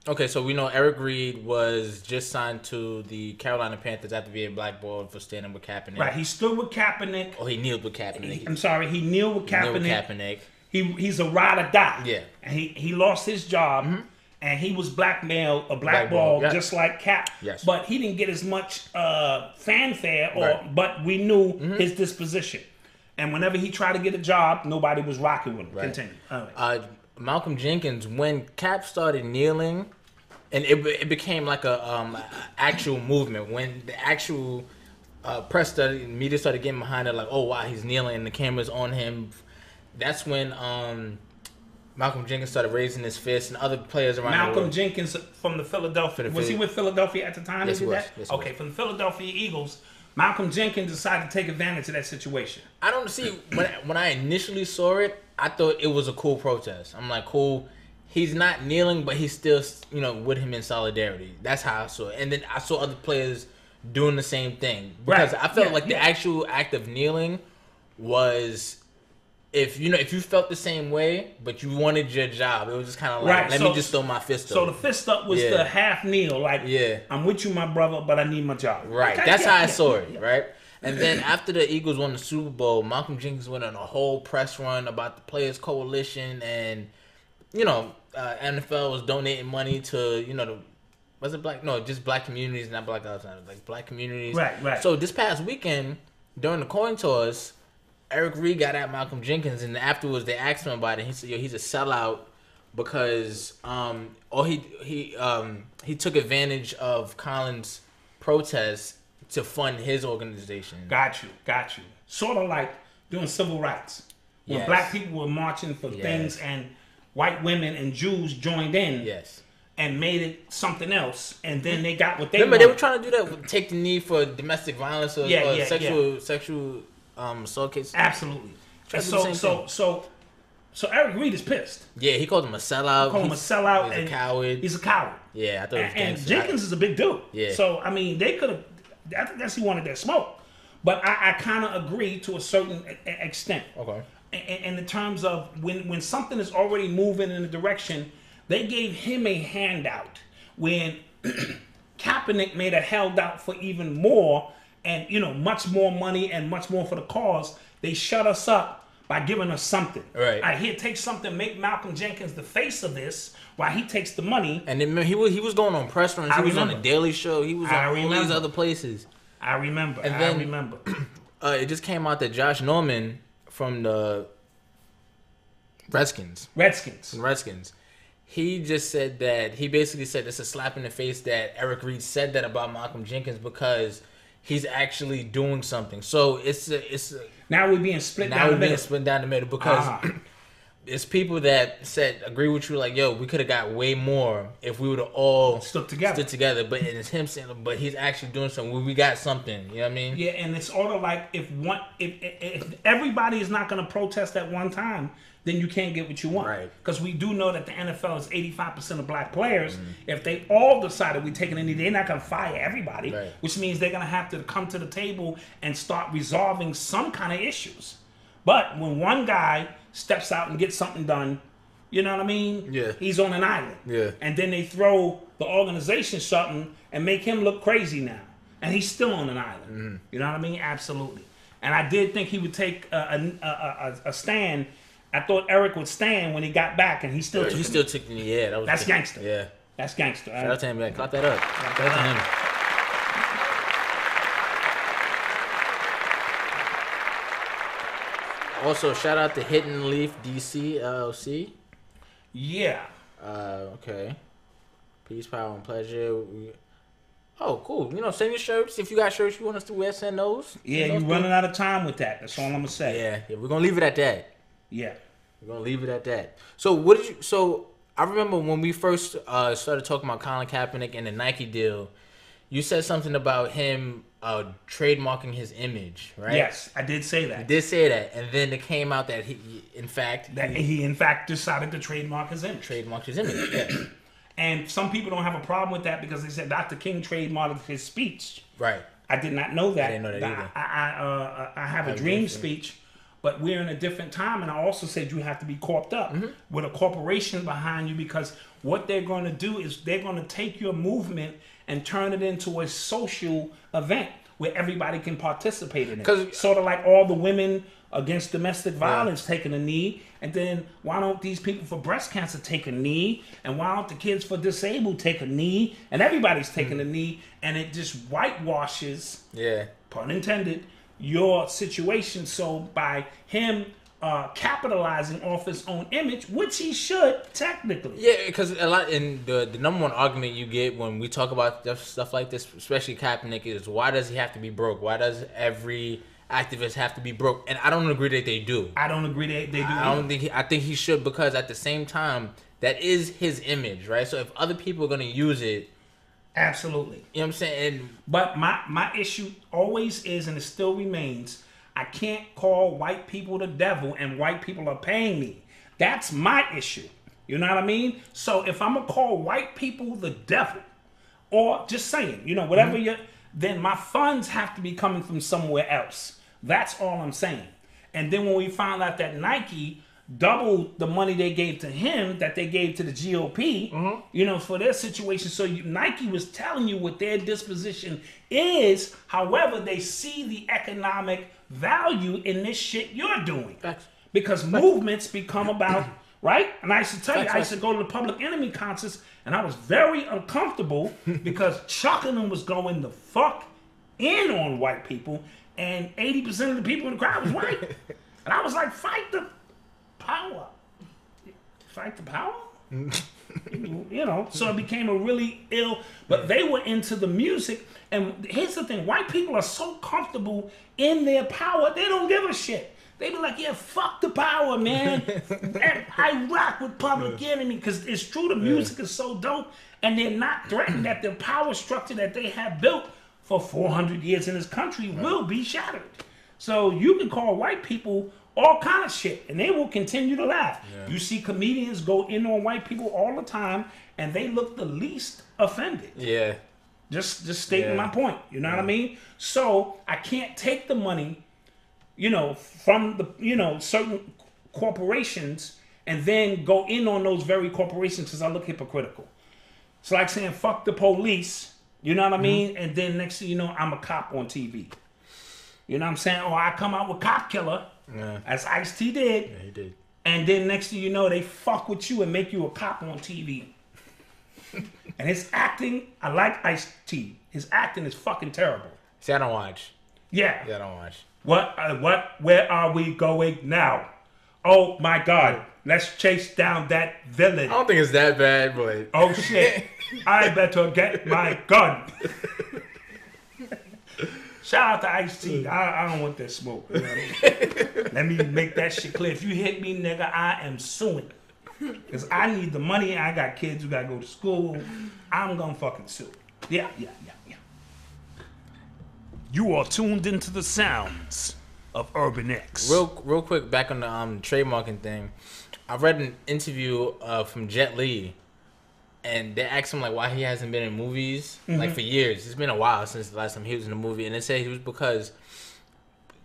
Okay, so we know Eric Reed was just signed to the Carolina Panthers after being blackballed for standing with Kaepernick. Right, he stood with Kaepernick. Oh, he kneeled with Kaepernick. I'm sorry, he kneeled with Kaepernick. Kneeled with Kaepernick. He's a ride or die. Yeah. And he lost his job, and he was blackmailed or blackballed yeah. just like Cap. Yes. But he didn't get as much fanfare, Right. but we knew his disposition. And whenever he tried to get a job, nobody was rocking with him. Right. Continue. All right. Malcolm Jenkins, when Cap started kneeling, and it became like a actual movement. When the actual media started getting behind it, like, oh wow, he's kneeling, and the camera's on him. That's when Malcolm Jenkins started raising his fist, and other players around. Malcolm Jenkins from the Philadelphia. Was he with Philadelphia at the time? Yes, he was. That? Yes, he okay, from the Philadelphia Eagles. Malcolm Jenkins decided to take advantage of that situation. I don't see when I initially saw it, I thought it was a cool protest. I'm like, cool. He's not kneeling, but he's still, with him in solidarity. That's how I saw it. And then I saw other players doing the same thing because I felt like the actual act of kneeling was, if you felt the same way, but you wanted your job, it was just kind of like, let me just throw my fist up. So the fist up was the half kneel, like, I'm with you, my brother, but I need my job. Right. Okay, that's how I saw it, right? And then after the Eagles won the Super Bowl, Malcolm Jenkins went on a whole press run about the Players Coalition, and NFL was donating money to was it black? No, just black communities, not black outside, like black communities. Right. So this past weekend during the coin toss, Eric Reed got at Malcolm Jenkins, and afterwards they asked him about it. He said, he's a sellout because he took advantage of Colin's protest to fund his organization. Got you. Sort of like doing civil rights. When black people were marching for things and white women and Jews joined in and made it something else, and then they got what they wanted. Remember, they were trying to do that, take the knee for domestic violence or sexual assault cases. Absolutely. And so Eric Reed is pissed. Yeah, he called him a sellout. He's a coward. He's a coward. Yeah, I thought it was and Jenkins is a big dude. Yeah. So, I mean, they could have... I think that's he wanted that smoke. But I kind of agree to a certain extent. Okay. In the terms of when something is already moving in a direction, they gave him a handout. When Kaepernick made a handout for even more and, much more money and much more for the cause, they shut us up by giving us something. Right. Here, take something, make Malcolm Jenkins the face of this while he takes the money. And then he was going on press runs. He was on the Daily Show. He was on all these other places. I remember. It just came out that Josh Norman from the Redskins, he just said that he basically said it's a slap in the face that Eric Reed said that about Malcolm Jenkins because he's actually doing something. So it's now we're being split down the middle because it's people that agree with you, like, yo, we could have got way more if we would have all stood together. But it's him saying, but he's actually doing something. We got something. You know what I mean? Yeah, and it's sort of like if everybody is not going to protest at one time, then you can't get what you want. Right. Because we do know that the NFL is 85% of black players. If they all decided we're taking a knee, they're not going to fire everybody, which means they're going to have to come to the table and start resolving some kind of issues. But when one guy steps out and gets something done, you know what I mean? Yeah. He's on an island. Yeah. And then they throw the organization something and make him look crazy now. And he's still on an island. You know what I mean? Absolutely. And I did think he would take a stand. I thought Eric would stand when he got back, and he still took the knee. Yeah, that's gangster. Yeah. That's gangster. Shout out to him, man. Clap that up. Shout out to him. Also, shout out to Hidden Leaf DC LLC. Yeah. Okay. Peace, power, and pleasure. Oh, cool. Send your shirts. If you got shirts you want us to wear, send those. Yeah, you're running out of time with that. That's all I'm going to say. Yeah, we're going to leave it at that. Yeah. We're going to leave it at that. So, I remember when we first started talking about Colin Kaepernick and the Nike deal, you said something about him trademarking his image, right? Yes, I did say that. You did say that, and then it came out that he in fact decided to trademark his image. Trademarked his image, yeah. And some people don't have a problem with that because they said Dr. King trademarked his speech. Right. I did not know that. I didn't know that either. I have a dream speech But we're in a different time, and I also said you have to be corped up with a corporation behind you, because what they're going to do is they're going to take your movement and turn it into a social event where everybody can participate in it. Sort of like all the women against domestic violence taking a knee, and then why don't these people for breast cancer take a knee, and why don't the kids for disabled take a knee, and everybody's taking a knee, and it just whitewashes, pun intended, your situation. So by him capitalizing off his own image, which he should technically. Yeah, because a lot in the number one argument you get when we talk about stuff like this, especially Kaepernick, is why does he have to be broke? Why does every activist have to be broke? And I don't agree that they do. I don't agree that they do. I think he should, because at the same time, that is his image, right? So if other people are gonna use it. Absolutely. You know what I'm saying? But my issue always is, and it still remains, I can't call white people the devil and white people are paying me. That's my issue. You know what I mean? So if I'm going to call white people the devil, or just saying, you know, whatever then my funds have to be coming from somewhere else. That's all I'm saying. And then when we found out that Nike doubled the money they gave to him that they gave to the GOP, you know, for their situation. So Nike was telling you what their disposition is. However, they see the economic value in this shit you're doing. Because movements become about, right? And I used to tell you, I used to go to the Public Enemy concerts, and I was very uncomfortable because Chuck and them was going the fuck in on white people, and 80% of the people in the crowd was white. And I was like, fight the power. Fight the power? You know, so it became a really ill, but they were into the music. And here's the thing, white people are so comfortable in their power, they don't give a shit. They be like, yeah, fuck the power, man. And I rock with Public Enemy, because it's true, the music is so dope, and they're not threatened that the power structure that they have built for 400 years in this country will be shattered. So you can call white people all kind of shit, and they will continue to laugh. You see comedians go in on white people all the time, and they look the least offended. Just stating my point. You know what I mean? So I can't take the money, you know, from the, you know, certain corporations and then go in on those very corporations, because I look hypocritical. It's like saying fuck the police, you know what I mean? And then next thing you know, I'm a cop on TV. You know what I'm saying? Or I come out with Cop Killer, as Ice-T did. Yeah, he did. And then next thing you know, they fuck with you and make you a cop on TV. And his acting, I like Ice-T. His acting is fucking terrible. See, I don't watch. Yeah. Yeah, I don't watch. Where are we going now? Oh my God. Let's chase down that villain. I don't think it's that bad, but... Oh shit. I better get my gun. Shout out to Ice-T. I don't want that smoke. You know what I mean? Let me make that shit clear. If you hit me, nigga, I am suing. Because I need the money. I got kids who got to go to school. I'm going to fucking sue. Yeah. You are tuned into the sounds of Urban X. Real quick, back on the trademarking thing. I read an interview from Jet Li, and they asked him like why he hasn't been in movies like for years. It's been a while since the last time he was in a movie, and they said he was because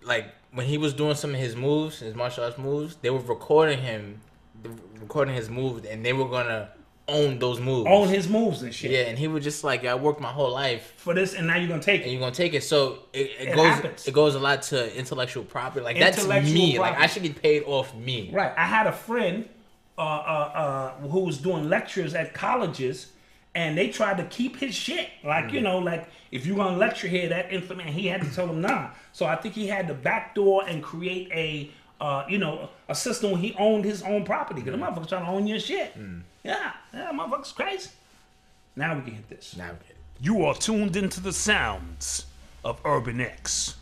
like when he was doing some of his moves, his martial arts moves, they were recording his moves, and they were gonna own those moves. Own his moves and shit. Yeah, and he was just like, I worked my whole life for this, and now you're gonna take it. And you're gonna take it. So it goes a lot to intellectual property. Like that's me. Like I should get paid off me. Right. I had a friend who was doing lectures at colleges, and they tried to keep his shit. Like, you know, like if you're gonna lecture here, that information, he had to tell them nah. So I think he had to backdoor and create a a system where he owned his own property. Because the motherfuckers trying to own your shit. Yeah, motherfuckers crazy. Now we can hit this. Now we get it. You are tuned into the sounds of Urban X.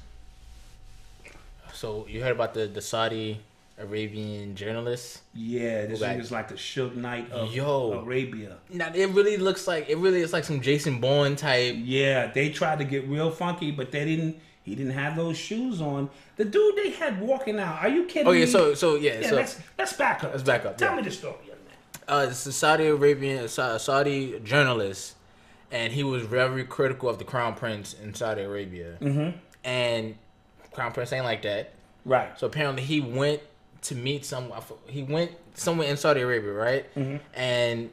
So you heard about the Saudi Arabian journalist? Yeah, this is like the Suge Knight of Arabia. Now it really is like some Jason Bourne type. Yeah, they tried to get real funky, but they didn't. He didn't have those shoes on. The dude they had walking out. Are you kidding me? Let's back up. Let's back up. Tell me the story, young man. It's a Saudi journalist, and he was very critical of the Crown Prince in Saudi Arabia. And Crown Prince ain't like that. Right. So apparently he went to meet someone. He went somewhere in Saudi Arabia, right? Mm-hmm. And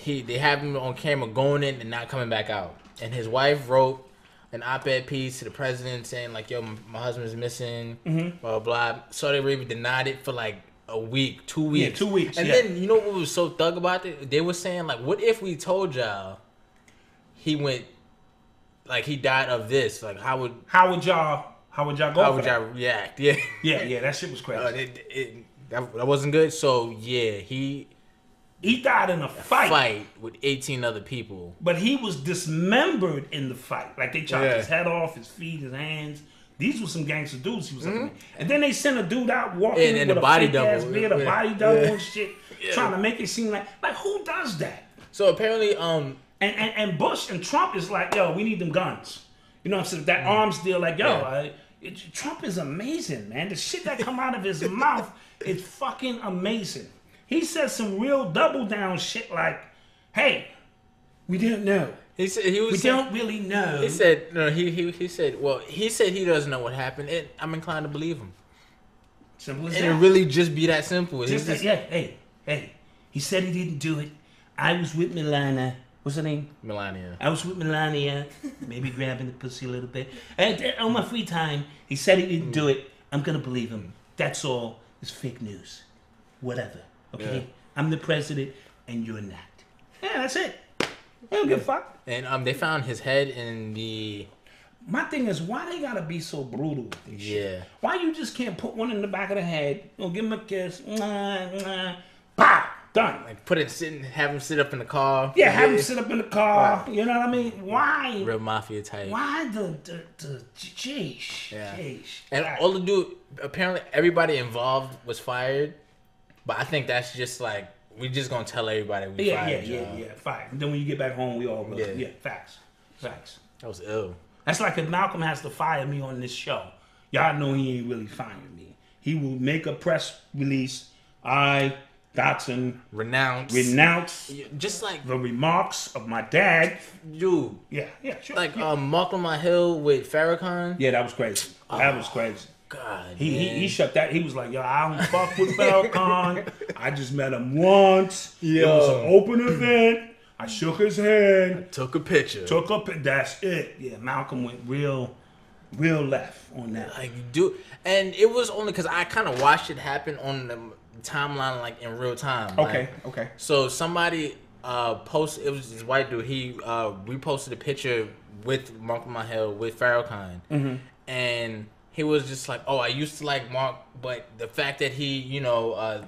they have him on camera going in and not coming back out. And his wife wrote an op-ed piece to the president saying like, "Yo, my husband's missing." Mm-hmm. Blah blah. Saudi Arabia denied it for like a week, 2 weeks. Yeah, 2 weeks. And then you know what was so thug about it? They were saying like, "What if we told y'all he went, like he died of this? Like how would y'all go? How would y'all react?" Yeah. Yeah. That shit was crazy. That wasn't good. So yeah, he died in a fight with 18 other people. But he was dismembered in the fight. Like they chopped his head off, his feet, his hands. These were some gangster dudes he was up in. And then they sent a dude out walking with a body fake double. ass beard, a body double and shit, trying to make it seem like who does that? So apparently, and Bush and Trump is like, yo, we need them guns. You know what I'm saying? That arms deal, like, yo, Trump is amazing, man. The shit that come out of his mouth is fucking amazing. He says some real double down shit like, hey, we didn't know. We don't really know. He said no. He said, well, he said he doesn't know what happened. And I'm inclined to believe him. Simple as and that. it really just be that simple. Hey. He said he didn't do it. I was with Melania. What's her name? Melania. I was with Melania, maybe grabbing the pussy a little bit. And on my free time, he said he didn't do it. I'm gonna believe him. That's all. It's fake news. Whatever. Okay? Yeah. I'm the president, and you're not. Yeah, that's it. I don't give a fuck. And they found his head in the... My thing is, why they gotta be so brutal with this shit? Why you just can't put one in the back of the head, give him a kiss, pow, done. Like have him sit up in the car. Yeah, have him sit up in the car. Right. You know what I mean? Why? Real mafia type. Why the jeez. Yeah. Jeez. And all the dude, apparently everybody involved was fired, but I think that's just like, we just gonna tell everybody we fired. Yeah. Fired. And then when you get back home, we all go. Yeah, facts. That was ill. That's like if Malcolm has to fire me on this show. Y'all know he ain't really firing me. He will make a press release. Dotson, renounce just like the remarks of my dad. Dude. Yeah, sure. Like Mark on My Hill with Farrakhan. Yeah, that was crazy. That was crazy. God, he shut that. He was like, yo, I don't fuck with Farrakhan. I just met him once. It was an open event. I shook his hand. I took a picture. That's it. Yeah, Malcolm went real left on that. Like, dude, and it was only because I kind of watched it happen on the timeline, like in real time. Okay. So somebody posted. It was this white dude. He reposted a picture with Mark on My Hill with Farrakhan, and he was just like, "Oh, I used to like Mark, but the fact that he,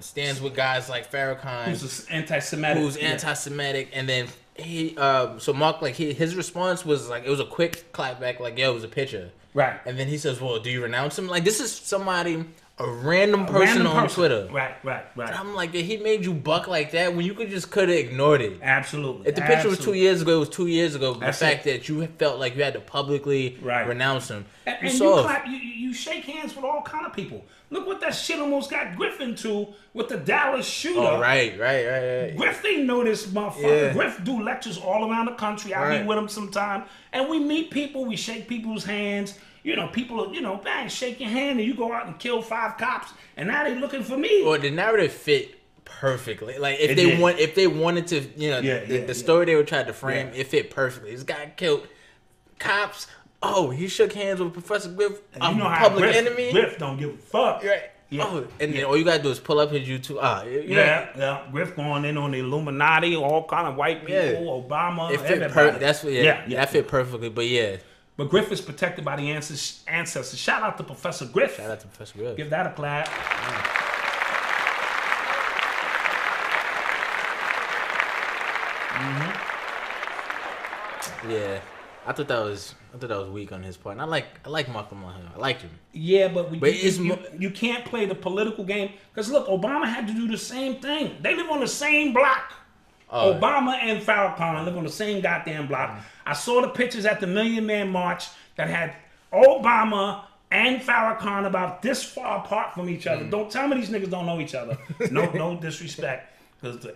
stands with guys like Farrakhan, who's anti-Semitic, and then he, so Mark, like his response was like, it was a quick clap back, like, "Yo, it was a picture." Right. And then he says, "Well, do you renounce him?" Like, this is somebody, a random person on Twitter. Right. And I'm like, he made you buck like that when you could have ignored it. Absolutely. If the picture was 2 years ago, it was 2 years ago. But the fact that you felt like you had to publicly renounce him. And you shake hands with all kind of people. Look what that shit almost got Griffin to with the Dallas shooter. Oh, right. Griff ain't know this motherfucker. Yeah. Griff do lectures all around the country. I be with him sometime. And we meet people, we shake people's hands. People, bang, shake your hand, and you go out and kill 5 cops, and now they looking for me. Well, the narrative fit perfectly. Like if they wanted to, the story they were trying to frame, it fit perfectly. This guy killed cops. Oh, he shook hands with Professor Griff, a public enemy. Griff don't give a fuck. Right. Yeah. Oh, and then all you gotta do is pull up his YouTube. Griff going in on the Illuminati, all kind of white people, Obama, everybody. That fit perfectly. But But Griff is protected by the ancestors. Shout out to Professor Griff. Give that a clap. Yeah. I thought that was weak on his part. And I like Malcolm on him. I liked him. Yeah, but you can't play the political game because look, Obama had to do the same thing. They live on the same block. Obama and Farrakhan live on the same goddamn block. I saw the pictures at the Million Man March that had Obama and Farrakhan about this far apart from each other. Don't tell me these niggas don't know each other. No disrespect. Because the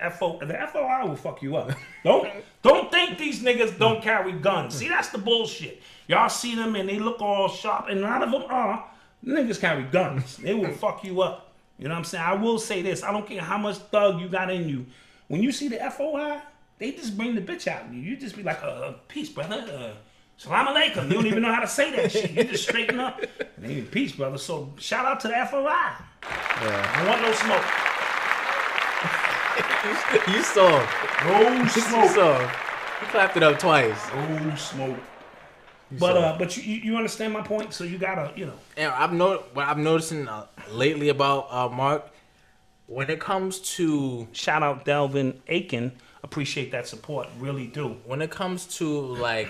FOI will fuck you up. Don't think these niggas don't carry guns. See, that's the bullshit. Y'all see them and they look all sharp, and a lot of them are, Niggas carry guns. They will fuck you up. You know what I'm saying? I will say this. I don't care how much thug you got in you. When you see the FOI, they just bring the bitch out in you. You just be like, peace, brother. Salam alaikum. You don't even know how to say that shit. You just straighten up. And they peace, brother. So shout out to the FOI. Yeah. I want no smoke. You saw. No smoke. You saw. You clapped it up twice. No smoke. But you understand my point? So you gotta, you know. And what I'm noticing lately about Mark, when it comes to shout out Delvin Aiken, appreciate that support, really do. When it comes to like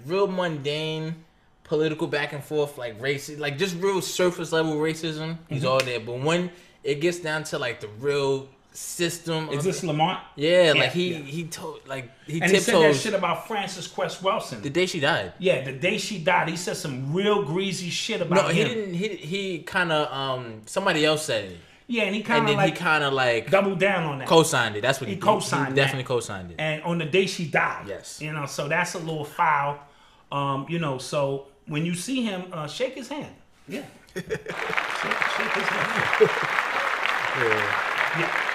real mundane political back and forth, like racism, like just real surface level racism, he's all there. But when it gets down to like the real system, is this Lamont? Yeah, like he told, like he and tiptoes. He said that shit about Frances Cress Welsing the day she died. Yeah, the day she died, he said some real greasy shit about him. No, he didn't. He kind of somebody else said it. Yeah, and he kind of like doubled down on that. Co-signed it. That's what he co-signed. He definitely co-signed it. And on the day she died. Yes. You know, so that's a little foul. You know, so when you see him, shake his hand. Yeah. shake his hand. Yeah.